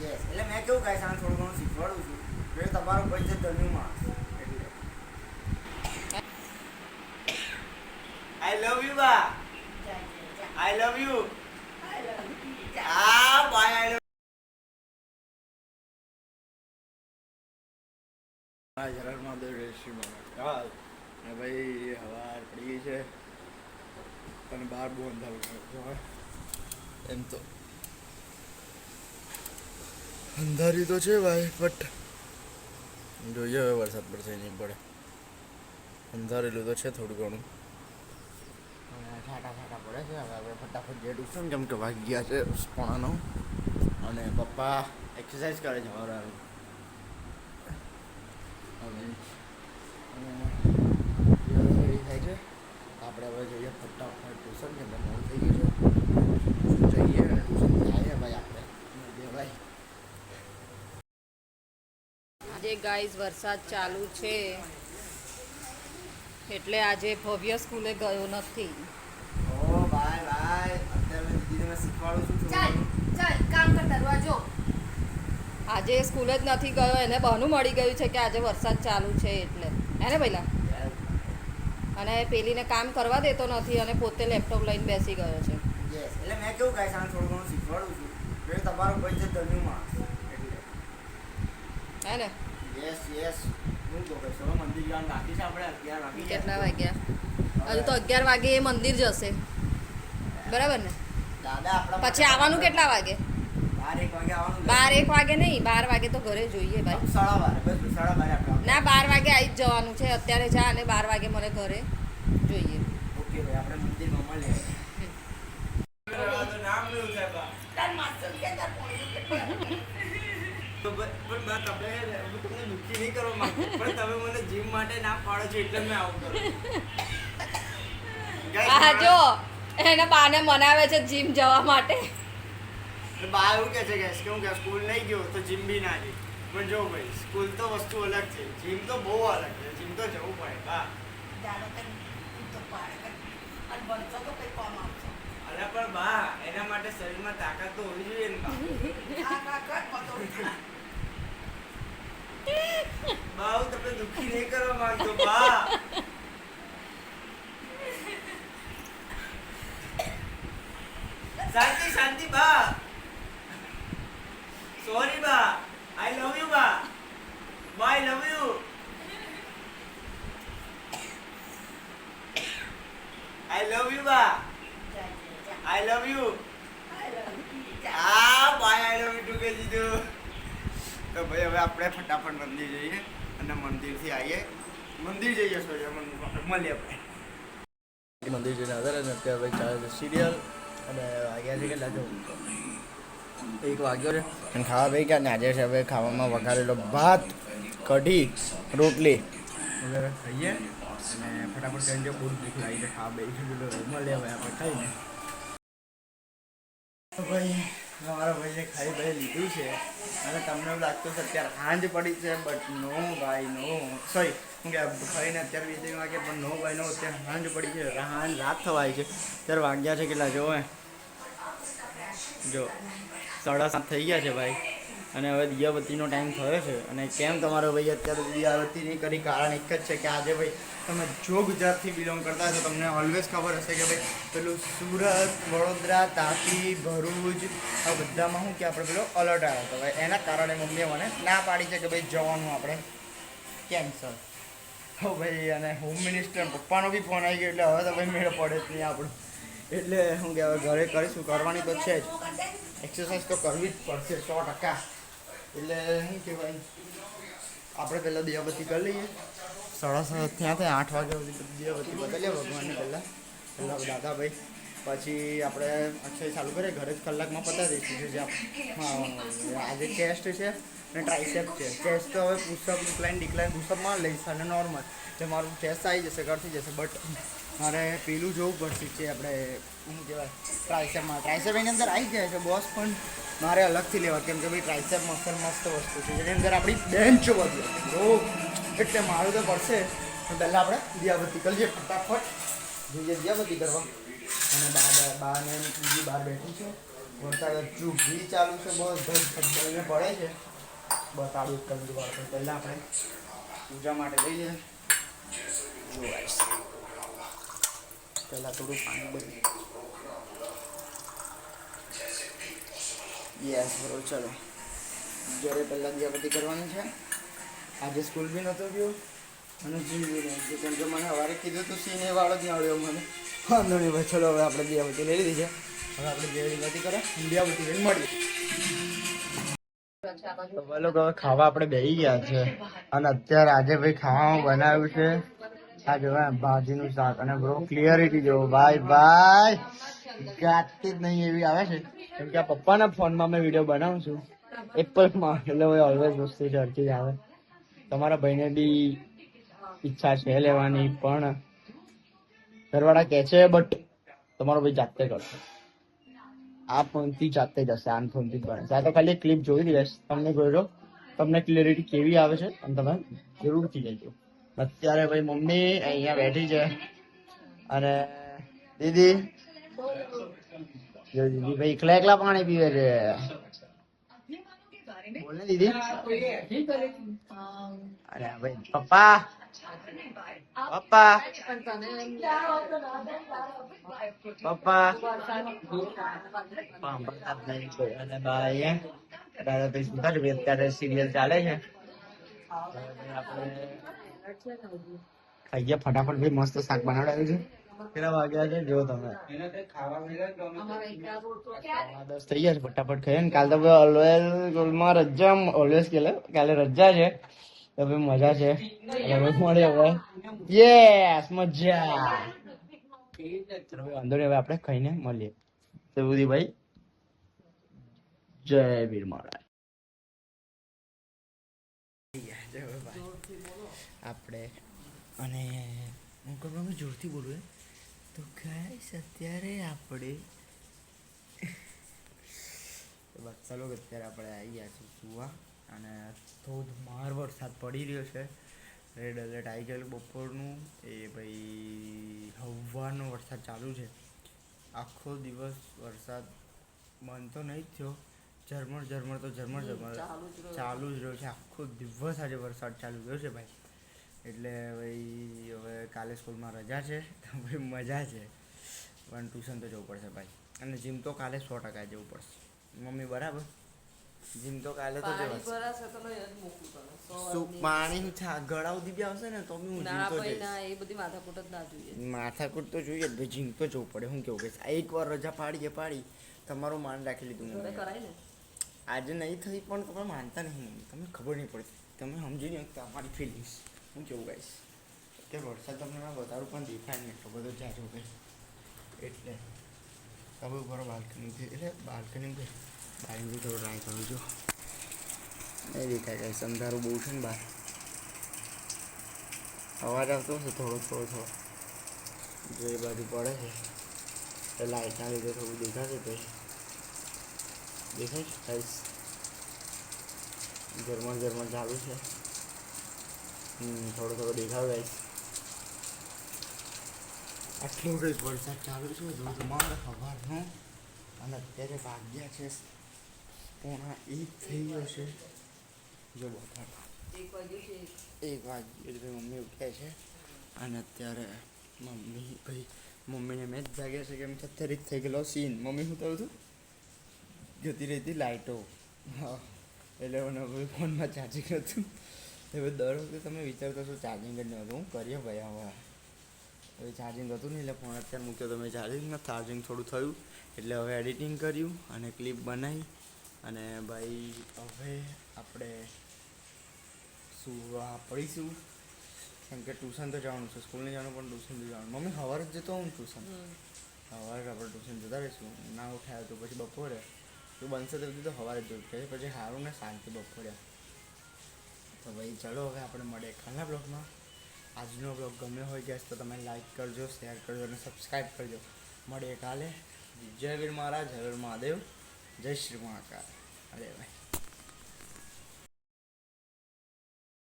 Yes એટલે મેં કેવું ગાઈસ આને થોડું ઘણું શીખવાડું છું કે તમારો ભાઈ છે ધન્યુ માણસ એટલે આઈ લવ યુ બા આઈ લવ યુ આ બાય આઈ લવ હા જરા મહાદેવ રેશી હા ને ભાઈ હવા પડી ગઈ છે અને બહાર બહુ અંધારું જો એમ તો અંધારી તો છે ભાઈ બટ જોઈએ હવે વરસાદ પડશે નહીં પડે અંધારેલું તો છે થોડું ઘણું છાંટા છાંટા પડે છે હવે આપણે ફટાફટ જેટ ઉઠશું ને કેમ કે વાગી ગયા છે 8:30 અને પપ્પા એક્સરસાઇઝ કરે છે હવારે થાય છે આપણે હવે જઈએ ફટાફટ ટ્યુશન કેમ કે મોડું થઈ ગયું છે જઈએ અને ટ્યુશન થાય ભાઈ આપણે ભાઈ આજે ગાઈઝ વરસાદ ચાલુ છે એટલે આજે ભવ્ય સ્કૂલે ગયો નથી. ઓ બાય બાય અત્યારે દીદીને મેં શીખવાડું છું ચાલ કામ કરતા રહો જો. આજે સ્કૂલે જ નથી ગયો, એને બહાનું મળી ગયું છે કે આજે વરસાદ ચાલુ છે એટલે એને પહેલા અને પેલીને કામ કરવા દેતો નથી અને પોતે લેપટોપ લઈને બેસી ગયો છે. યસ એટલે મેં કેવું ગાઈસ આને થોડું ઘણું શીખવાડું છું કે તમારો ભાઈ છે ધન્યુ માણસ એટલે હે ને. યસ યસ હું તો કહીશ હવે મંદિર જવાનું બાકી છે આપણે 11 વાગી કેટલા વાગ્યા? હજુ તો 11 વાગે એ મંદિર જશે બરાબર ને. દાદા આપણા પછી આવવાનું કેટલા વાગે? 12 વાગે આવવાનું. 12 વાગે નહીં, 12 વાગે તો ઘરે જોઈએ ભાઈ. 12:30 બસ 12:30 આપણે ના 12 વાગે આવી જ જવાનું છે. અત્યારે જા અને 12 વાગે મને ઘરે જોઈએ. ઓકે ભાઈ આપણે મંદિરમાં મળીએ. તો નામ લેવું છે બા તાર માસ્ટર કે તાર તો પણ બા તમે હું તમને દુખી નહીં કરવા માંગતો પણ તમે મને જીમ માટે ના પાડો છો એટલે મેં આવું કરું. આ જો એને બાને મનાવે છે જીમ જવા માટે. બા એવું કહે છે કે હું કે સ્કૂલ નહીં ગયો તો જીમ બી ના જઈ પણ જો ભાઈ સ્કૂલ તો વસ્તુ અલગ છે, જીમ તો બહુ અલગ છે. જીમ તો જવું પડે બા. અરે પણ બા એના માટે શરીરમાં તાકાત તો હોવી જોઈએ ને બા. બા હું તમને દુખી નહીં કરવા માંગતો બા. શાંતિ શાંતિ બા. સોરી બા. આઈ લવ યુ બા. બા I love you. I love you બા. I love you. આ bye I love you too કહી દીધું. તો ભાઈ હવે આપણે ફટાફટ મંદિર જઈએ અને મંદિરથી આવીએ. મંદિર જઈએ સોરી મંદિર મળીએ આપણે. મંદિર જઈને આધારે ને અત્યારે ભાઈ ચાલે છે સિરિયલ અને વાગ્યા છે કેટલા જો 1 વાગ્યો છે અને ખાવા ભાઈ ક્યાં આજે છે હવે ખાવામાં વઘારેલો ભાત કઢી રોટલી વગેરે ખાઈએ અને ફટાફટ કરીને જો બહુ ભૂખ લાગી છે ખાવા ભાઈ મળે હવે આપણે ખાઈને ભાઈ અમારા ભાઈએ ખાઈ ભાઈ લીધું છે અને તમને એવું લાગતું છે અત્યારે સાંજ પડી છે બટ નો ભાઈ નો સોરી હું કે ખાઈને અત્યારે 2-3 વાગે પણ નો ભાઈ નો અત્યારે સાંજ પડી છે સાંજ રાત થવાય છે અત્યારે વાગ્યા છે કેટલા જો જો 7:30 થઈ ગયા છે ભાઈ અને હવે દિયાબત્તીનો ટાઈમ થયો છે અને કેમ તમારો ભાઈ અત્યારે દિયાબત્તી નહીં કરી કારણ એક જ છે કે આજે ભાઈ તમે જો ગુજરાતથી બિલોંગ કરતા હશો તમને ઓલવેઝ ખબર હશે કે ભાઈ પેલું સુરત વડોદરા તાપી ભરૂચ આ બધામાં શું કે આપણે પેલો અલર્ટ આવ્યો હતો ભાઈ એના કારણે મમ્મીએ મને ના પાડી છે કે ભાઈ જવાનું આપણે કેન્સલ. હો ભાઈ અને હોમ મિનિસ્ટર પપ્પાનો બી ફોન આવી ગયો એટલે હવે તો ભાઈ મેળ પડે જ નહીં આપણું એટલે શું કે હવે ઘરે કરીશું કરવાની તો છે જ એક્સરસાઇઝ તો કરવી જ પડશે 100%. એટલે શું કહેવાય આપણે પહેલાં દિયાબત્તી કરી લઈએ 7:30 ત્યાં 8 વાગ્યા સુધી દિયાબત્તી બતાવી લઈએ ભગવાનને પહેલાં દાદાભાઈ પછી આપણે અક્ષય ચાલુ કરીએ ઘરે જ કલાકમાં પતાવી દઈશું જે આજે ચેસ્ટ છે અને ટ્રાઇસેપ છે. ચેસ્ટ તો હવે પુશઅપ ઇન્ક્લાઇન ડિક્લાઇન પુશઅપમાં લઈશ અને નોર્મલ જે મારું ચેસ્ટ આવી જશે કરતી જશે બટ મારે પેલું જોવું પડશે જે આપણે શું કહેવાય ટ્રાઇસેપ એની અંદર આવી જાય છે બોસ પણ મારે અલગથી લેવા કેમ કે ભાઈ ટ્રાઇસેપ મસલ મસ્ત વસ્તુ છે જેની અંદર આપણી બેન્ચ વધે તો એટલે મારું તો પડશે પણ પહેલાં આપણે દિયાબત્તી કરીએ ફટાફટ જઈએ દિયાબત્તી કરવા અને બાને બીજી બહાર બેઠી છે વરસાદ હજુ બી ચાલુ છે, બસ ધબધબીને પડે છે. બતાડું એક જ વાર તો પહેલાં આપણે પૂજા માટે લઈએ. પહેલાં થોડું પાણી બદલી યસ બરોબર. ચલો જ્યારે પહેલાં દિયાબત્તી કરવાની છે. આજે સ્કૂલ બી નહોતો ગયો અને જીમ બી નહીં ગયો, કેમ કે મને સવારે કીધું તું સિને વાળો જ નહીં આવડ્યો મને. વાંધો નહીં ભાઈ, ચલો હવે આપણે દિયાબત્તી લઈ લીધી છે. હવે આપણે દિયાબત્તી કરે દિયાબત્તી લઈને મળીએ. તો ભાઈ લોકો હવે ખાવા આપણે બેસી ગયા છે અને અત્યારે આજે ભાઈ ખાવામાં બનાવ્યું છે આ જોવા ભાજીનું શાક અને બ્રો ક્લિયરિટી જો ભાઈ ગાતી જ નહીં એવી આવે છે, કેમ કે આ પપ્પાના ફોનમાં મેં વિડીયો બનાવું છું એપલમાં, એટલે ભાઈ ઓલવેઝ વસ્તુ ઝડપી જ આવે. તમારા ભાઈને બી ઈચ્છા છે લેવાની, પણ ઘરવાળા કહે છે બટ તમારો ભાઈ જાતે કરશે. આ ફોનથી જાતે જશે, આન ફોનથી જ બને. આ તો ખાલી ક્લિપ જોઈ લઈશ, તમને જોજો તમને ક્લિયરિટી કેવી આવે છે અને તમે જરૂરથી જજો. અત્યારે ભાઈ મમ્મી અહીંયા બેઠી છે અને દીદી દીદી ભાઈ એકલા પાણી પીવે છે. બોલ ને દીદી. અરે ભાઈ પપ્પા પપ્પા પપ્પા અને ભાઈ અત્યારે સિરિયલ ચાલે છે. ખાઈએ ફટાફટ ભાઈ, મસ્ત શાક બનાવડાવ્યું છે. કેટલા વાગ્યા છે જો તમે, 10 થઈ ગયા છે. ફટાફટ ખાઈએ ને. કાલે તો ઓલવેઝ સ્કૂલમાં રજા, ઓલવેઝ કાલે રજા છે તો ભાઈ મજા છે. હવે મળે હવે યસ મજા. અંદર હવે આપણે ખાઈને મળીએ. તો ભાઈ જય વીર મહારાજ. આપણે અને હું કહું જોરથી બોલું તો ગાઈસ અત્યારે આપણે ચાલો અત્યારે આપણે આવી ગયા છીએ સુવા અને ધોધમાર વરસાદ પડી રહ્યો છે. રેડ એલર્ટ આવી ગયેલું બપોરનું, એ ભાઈ હવાનો વરસાદ ચાલુ છે. આખો દિવસ વરસાદ બંધ તો નહીં જ થયો, ઝરમર તો ઝરમર ચાલુ જ રહ્યો છે. આખો દિવસ આજે વરસાદ ચાલુ રહ્યો છે ભાઈ. એટલે ભાઈ હવે કાલે સ્કૂલમાં રજા છે તો ભાઈ મજા છે, પણ ટ્યુશન તો જવું પડશે ભાઈ. અને જીમ તો કાલે 100% જવું પડશે. મમ્મી બરાબર? જીમ તો કાલે તો જવાશે. પાણી ગળા સુધી બી આવશે ને તો બી હું જીમ તો જઈશ. એ બધી માથાકૂટ જ ના જોઈએ. માથાકૂટ તો જોઈએ જ ભાઈ, જીમ તો જવું પડે. હું કેવું કહીશ, એકવાર રજા પાડી તમારું માન રાખી લીધું મેં. કરાય ને આજે નહીં થઈ પણ તમે માનતા નહીં, તમને ખબર નહીં પડતી, તમે સમજી નહીં શકતા અમારી ફિલિંગ્સ. હું કેવું કહીશ કે વરસાદ તમને મેં બતાવું પણ દેખાય નહીં એટલો બધો જાજો ભાઈ. એટલે તમે ઉપર બાલ્કનીથી, એટલે બાલ્કની બારીથી થોડું ટ્રાય કરું છું. નહીં દેખાય કાંઈ, અંધારું બહુ છે ને બહાર. અવાજ આવતો હશે થોડો જો એ બાજુ પડે છે એટલે લાઇટના લીધે થોડું દેખાશે ભાઈ. દેખાય ગાઈસ, ઝરમર ચાલુ છે. થોડો દેખાવ ગાઈસ. આટલો કઈ વરસાદ ચાલુ છે ધોધમાર સવારનો, અને અત્યારે વાગ્યા છે 1:30 થઈ ગયો છે. જો બતાડો 1 વાગ્યો છે. મમ્મી ઉઠ્યા છે અને અત્યારે મમ્મીને મેં જ જાગ્યા છે, કેમ કે અત્યારે જ થઈ ગયેલો સીન. મમ્મી શું થયું હતું, જતી રહી હતી લાઇટો. હા, એટલે મને ફોનમાં ચાર્જિંગ હતું. હવે દર વખતે તમે વિચારતો છો ચાર્જિંગ જ નહીં હતું. હું કરીએ ભાઈ, હવે ચાર્જિંગ હતું નહીં એટલે ફોન અત્યારે મૂક્યો. તમે ચાર્જિંગ થોડું થયું એટલે હવે એડિટિંગ કર્યું અને ક્લિપ બનાવી. અને ભાઈ હવે આપણે સુવા પડીશું, કેમ કે ટ્યુશન તો જવાનું છે. સ્કૂલ નહીં જવાનું પણ ટ્યુશન તો જવાનું. મમ્મી સવારે જ જતો હું ટ્યુશન, સવારે આપણે ટ્યુશન જતા રહીશું. ના ઉઠાય તો પછી બપોરે જો બનશે તો બધું તો સવારે જ જવું પડે, પછી સારું ને શાંતિ બપોરે. તો ભાઈ ચલો હવે આપણે મળીએ કાલના બ્લોગમાં. આજનો બ્લોગ ગમ્યો હોય ગેસ તો તમે લાઈક કરજો, શેર કરજો અને સબસ્ક્રાઈબ કરજો. મળીએ કાલે. જય વીર મહારાજ, હર વીર મહાદેવ, જય શ્રી મહાકાળ. અરે ભાઈ.